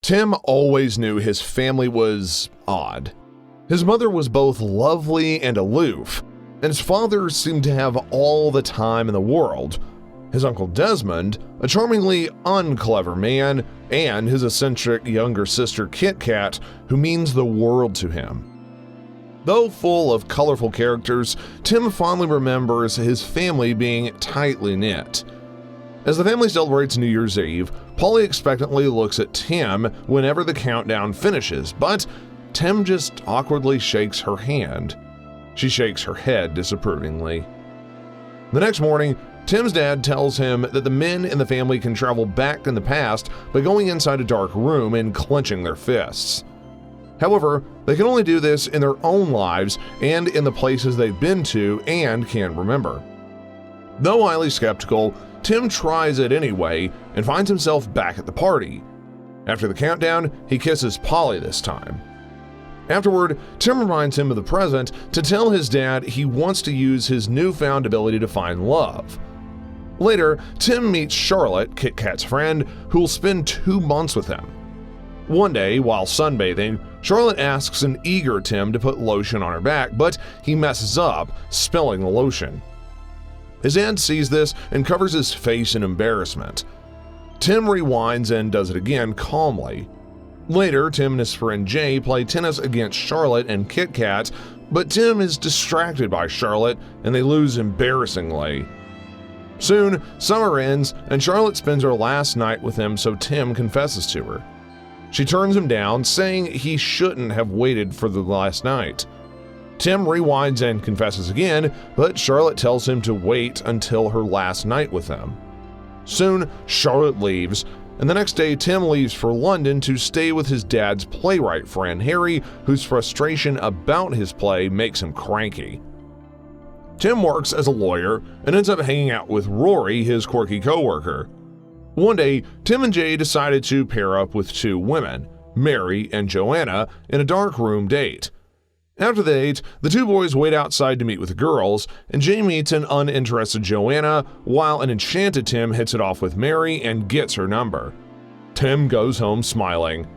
Tim always knew his family was odd. His mother was both lovely and aloof, and his father seemed to have all the time in the world. His uncle Desmond, a charmingly unclever man, and his eccentric younger sister Kit Kat, who means the world to him. Though full of colorful characters, Tim fondly remembers his family being tightly knit. As the family celebrates New Year's Eve, Polly expectantly looks at Tim whenever the countdown finishes, but Tim just awkwardly shakes her hand. She shakes her head disapprovingly. The next morning, Tim's dad tells him that the men in the family can travel back in the past by going inside a dark room and clenching their fists. However, they can only do this in their own lives and in the places they've been to and can remember. Though highly skeptical, Tim tries it anyway and finds himself back at the party. After the countdown, he kisses Polly this time. Afterward, Tim reminds him of the present to tell his dad he wants to use his newfound ability to find love. Later, Tim meets Charlotte, Kit Kat's friend, who will spend 2 months with him. One day, while sunbathing, Charlotte asks an eager Tim to put lotion on her back, but he messes up, spilling the lotion. His aunt sees this and covers his face in embarrassment. Tim rewinds and does it again calmly. Later, Tim and his friend Jay play tennis against Charlotte and Kit Kat, but Tim is distracted by Charlotte and they lose embarrassingly. Soon, summer ends and Charlotte spends her last night with him, so Tim confesses to her. She turns him down, saying he shouldn't have waited for the last night. Tim rewinds and confesses again, but Charlotte tells him to wait until her last night with him. Soon, Charlotte leaves, and the next day Tim leaves for London to stay with his dad's playwright friend Harry, whose frustration about his play makes him cranky. Tim works as a lawyer and ends up hanging out with Rory, his quirky coworker. One day, Tim and Jay decided to pair up with 2 women, Mary and Joanna, in a dark room date. After the date, the 2 boys wait outside to meet with the girls, and Jay meets an uninterested Joanna, while an enchanted Tim hits it off with Mary and gets her number. Tim goes home smiling.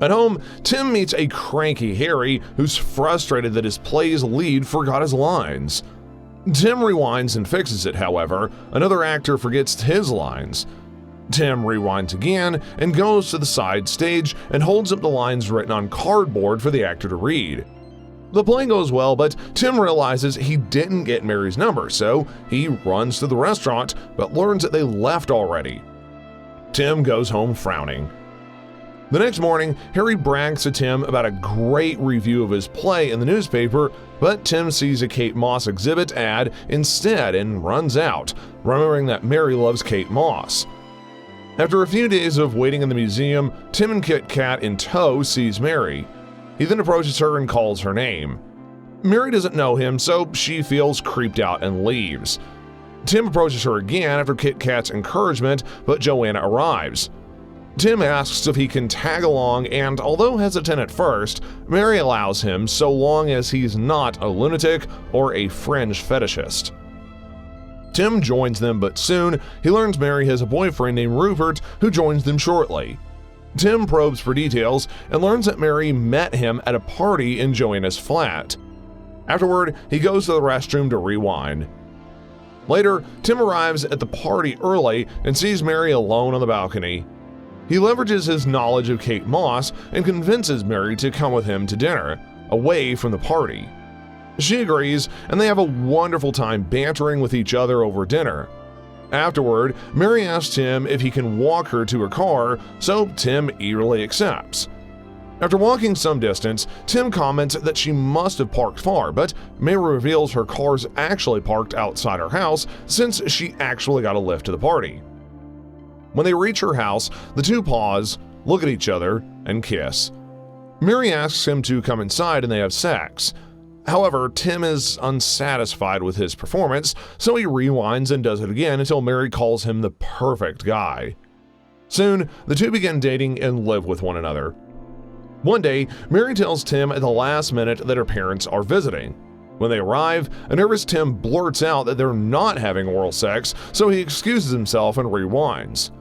At home, Tim meets a cranky Harry who's frustrated that his play's lead forgot his lines. Tim rewinds and fixes it, however, another actor forgets his lines. Tim rewinds again and goes to the side stage and holds up the lines written on cardboard for the actor to read. The play goes well, but Tim realizes he didn't get Mary's number, so he runs to the restaurant but learns that they left already. Tim goes home frowning. The next morning, Harry brags to Tim about a great review of his play in the newspaper, but Tim sees a Kate Moss exhibit ad instead and runs out, remembering that Mary loves Kate Moss. After a few days of waiting in the museum, Tim and Kit Kat in tow sees Mary. He then approaches her and calls her name. Mary doesn't know him, so she feels creeped out and leaves. Tim approaches her again after Kit Kat's encouragement, but Joanna arrives. Tim asks if he can tag along, and although hesitant at first, Mary allows him so long as he's not a lunatic or a fringe fetishist. Tim joins them, but soon he learns Mary has a boyfriend named Rupert who joins them shortly. Tim probes for details and learns that Mary met him at a party in Joanna's flat. Afterward, he goes to the restroom to rewind. Later, Tim arrives at the party early and sees Mary alone on the balcony. He leverages his knowledge of Kate Moss and convinces Mary to come with him to dinner, away from the party. She agrees, and they have a wonderful time bantering with each other over dinner. Afterward, Mary asks Tim if he can walk her to her car, so Tim eagerly accepts. After walking some distance, Tim comments that she must have parked far, but Mary reveals her car's actually parked outside her house since she actually got a lift to the party. When they reach her house, the 2 pause, look at each other, and kiss. Mary asks him to come inside and they have sex. However, Tim is unsatisfied with his performance, so he rewinds and does it again until Mary calls him the perfect guy. Soon, the 2 begin dating and live with one another. One day, Mary tells Tim at the last minute that her parents are visiting. When they arrive, a nervous Tim blurts out that they're not having oral sex, so he excuses himself and rewinds.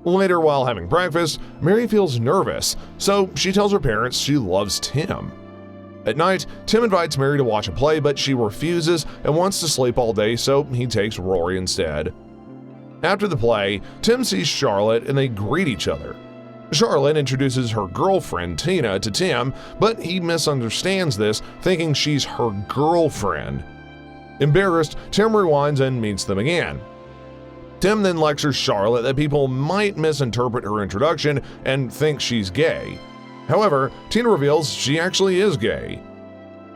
Later, while having breakfast, Mary feels nervous, so she tells her parents she loves Tim. At night, Tim invites Mary to watch a play, but she refuses and wants to sleep all day, so he takes Rory instead. After the play, Tim sees Charlotte and they greet each other. Charlotte introduces her girlfriend, Tina, to Tim, but he misunderstands this, thinking she's her girlfriend. Embarrassed, Tim rewinds and meets them again. Tim then lectures Charlotte that people might misinterpret her introduction and think she's gay. However, Tina reveals she actually is gay.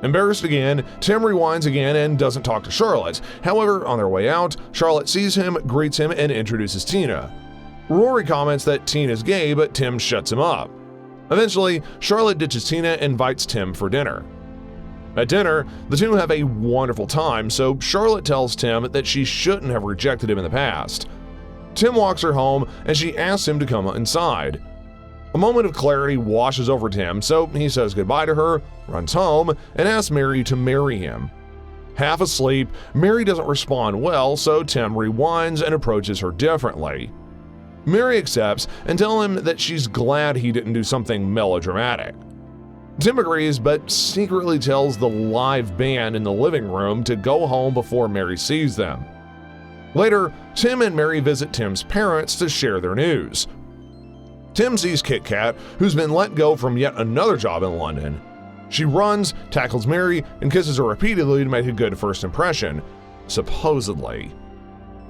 Embarrassed again, Tim rewinds again and doesn't talk to Charlotte. However, on their way out, Charlotte sees him, greets him, and introduces Tina. Rory comments that Tina's gay, but Tim shuts him up. Eventually, Charlotte ditches Tina and invites Tim for dinner. At dinner, the two have a wonderful time, so Charlotte tells Tim that she shouldn't have rejected him in the past. Tim walks her home and she asks him to come inside. A moment of clarity washes over Tim, so he says goodbye to her, runs home, and asks Mary to marry him. Half asleep, Mary doesn't respond well, so Tim rewinds and approaches her differently. Mary accepts and tells him that she's glad he didn't do something melodramatic. Tim agrees, but secretly tells the live band in the living room to go home before Mary sees them. Later, Tim and Mary visit Tim's parents to share their news. Tim sees Kit Kat, who's been let go from yet another job in London. She runs, tackles Mary, and kisses her repeatedly to make a good first impression, supposedly.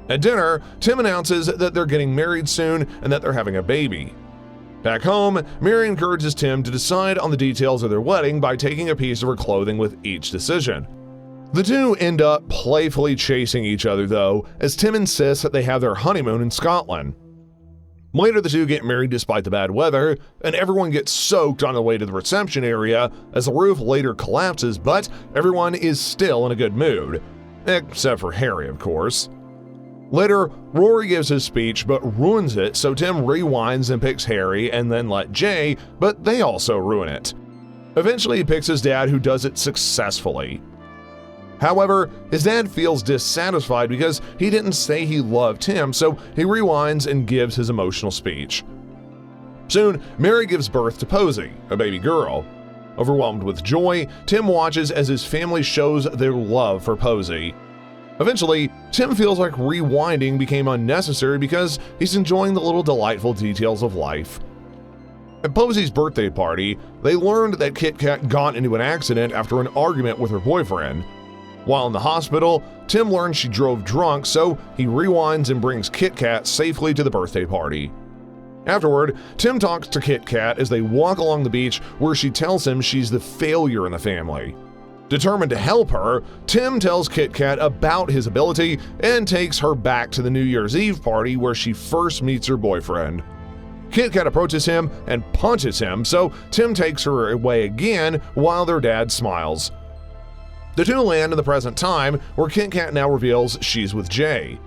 At dinner, Tim announces that they're getting married soon and that they're having a baby. Back home, Mary encourages Tim to decide on the details of their wedding by taking a piece of her clothing with each decision. The two end up playfully chasing each other, though, as Tim insists that they have their honeymoon in Scotland. Later, the two get married despite the bad weather, and everyone gets soaked on the way to the reception area as the roof later collapses, but everyone is still in a good mood. Except for Harry, of course. Later, Rory gives his speech but ruins it, so Tim rewinds and picks Harry and then let Jay, but they also ruin it. Eventually, he picks his dad, who does it successfully. However, his dad feels dissatisfied because he didn't say he loved him, so he rewinds and gives his emotional speech. Soon, Mary gives birth to Posey, a baby girl. Overwhelmed with joy, Tim watches as his family shows their love for Posey. Eventually, Tim feels like rewinding became unnecessary because he's enjoying the little delightful details of life. At Posey's birthday party, they learned that Kit Kat got into an accident after an argument with her boyfriend. While in the hospital, Tim learns she drove drunk, so he rewinds and brings Kit Kat safely to the birthday party. Afterward, Tim talks to Kit Kat as they walk along the beach, where she tells him she's the failure in the family. Determined to help her, Tim tells Kit Kat about his ability and takes her back to the New Year's Eve party where she first meets her boyfriend. Kit Kat approaches him and punches him, so Tim takes her away again while their dad smiles. The two land in the present time, where Kit Kat now reveals she's with Jay.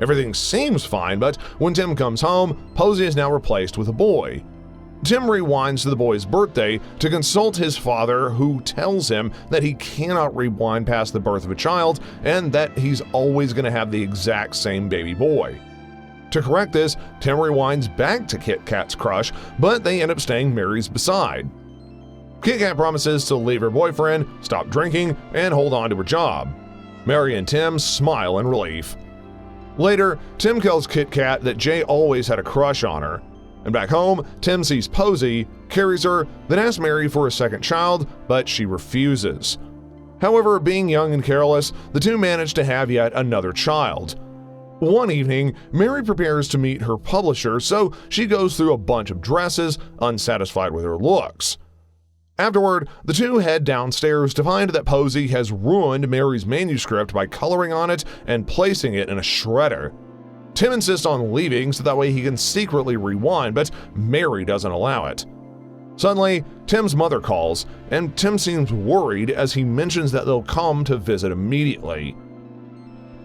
Everything seems fine, but when Tim comes home, Posey is now replaced with a boy. Tim rewinds to the boy's birthday to consult his father, who tells him that he cannot rewind past the birth of a child and that he's always going to have the exact same baby boy. To correct this, Tim rewinds back to Kit Kat's crush, but they end up staying Mary's beside. Kit Kat promises to leave her boyfriend, stop drinking, and hold on to her job. Mary and Tim smile in relief. Later, Tim tells Kit Kat that Jay always had a crush on her. And back home, Tim sees Posey, carries her, then asks Mary for a second child, but she refuses. However, being young and careless, the two manage to have yet another child. One evening, Mary prepares to meet her publisher, so she goes through a bunch of dresses, unsatisfied with her looks. Afterward, the two head downstairs to find that Posey has ruined Mary's manuscript by coloring on it and placing it in a shredder. Tim insists on leaving so that way he can secretly rewind, but Mary doesn't allow it. Suddenly, Tim's mother calls, and Tim seems worried as he mentions that they'll come to visit immediately.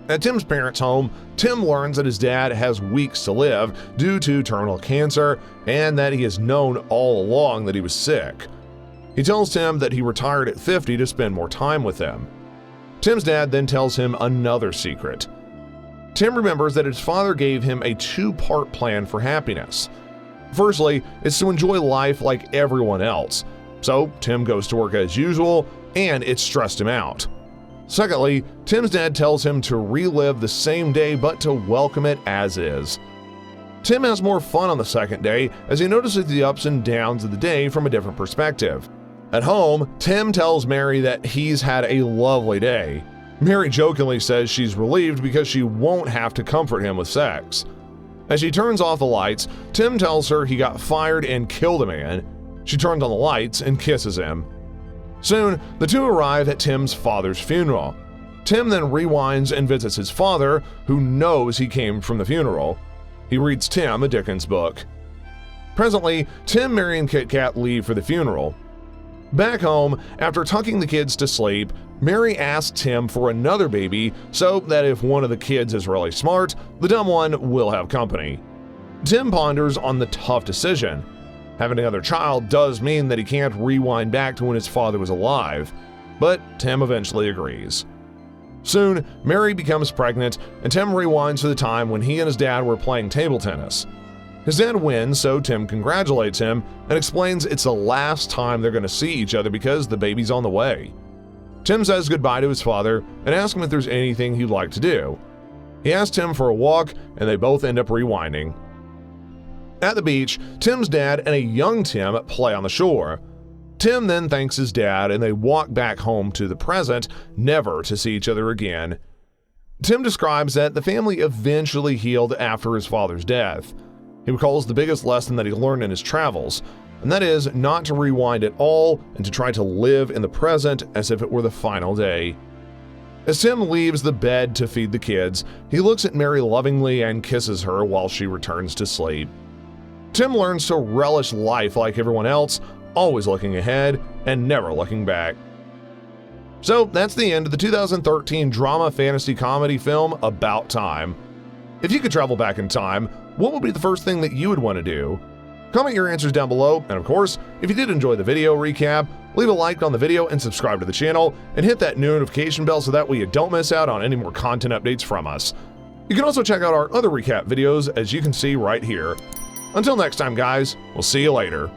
At Tim's parents' home, Tim learns that his dad has weeks to live due to terminal cancer and that he has known all along that he was sick. He tells Tim that he retired at 50 to spend more time with him. Tim's dad then tells him another secret. Tim remembers that his father gave him a two-part plan for happiness. Firstly, it's to enjoy life like everyone else. So Tim goes to work as usual, and it stressed him out. Secondly, Tim's dad tells him to relive the same day but to welcome it as is. Tim has more fun on the second day as he notices the ups and downs of the day from a different perspective. At home, Tim tells Mary that he's had a lovely day. Mary jokingly says she's relieved because she won't have to comfort him with sex. As she turns off the lights, Tim tells her he got fired and killed a man. She turns on the lights and kisses him. Soon, the two arrive at Tim's father's funeral. Tim then rewinds and visits his father, who knows he came from the funeral. He reads Tim a Dickens book. Presently, Tim, Mary, and Kit Kat leave for the funeral. Back home, after tucking the kids to sleep, Mary asks Tim for another baby so that if one of the kids is really smart, the dumb one will have company. Tim ponders on the tough decision. Having another child does mean that he can't rewind back to when his father was alive, but Tim eventually agrees. Soon, Mary becomes pregnant, and Tim rewinds to the time when he and his dad were playing table tennis. His dad wins, so Tim congratulates him and explains it's the last time they're going to see each other because the baby's on the way. Tim says goodbye to his father and asks him if there's anything he'd like to do. He asks Tim for a walk, and they both end up rewinding. At the beach, Tim's dad and a young Tim play on the shore. Tim then thanks his dad, and they walk back home to the present, never to see each other again. Tim describes that the family eventually healed after his father's death. He recalls the biggest lesson that he learned in his travels, and that is not to rewind at all and to try to live in the present as if it were the final day. As Tim leaves the bed to feed the kids, he looks at Mary lovingly and kisses her while she returns to sleep. Tim learns to relish life like everyone else, always looking ahead and never looking back. So that's the end of the 2013 drama fantasy comedy film About Time. If you could travel back in time, what would be the first thing that you would want to do? Comment your answers down below, and of course, if you did enjoy the video recap, leave a like on the video and subscribe to the channel, and hit that notification bell so that way you don't miss out on any more content updates from us. You can also check out our other recap videos as you can see right here. Until next time guys, we'll see you later.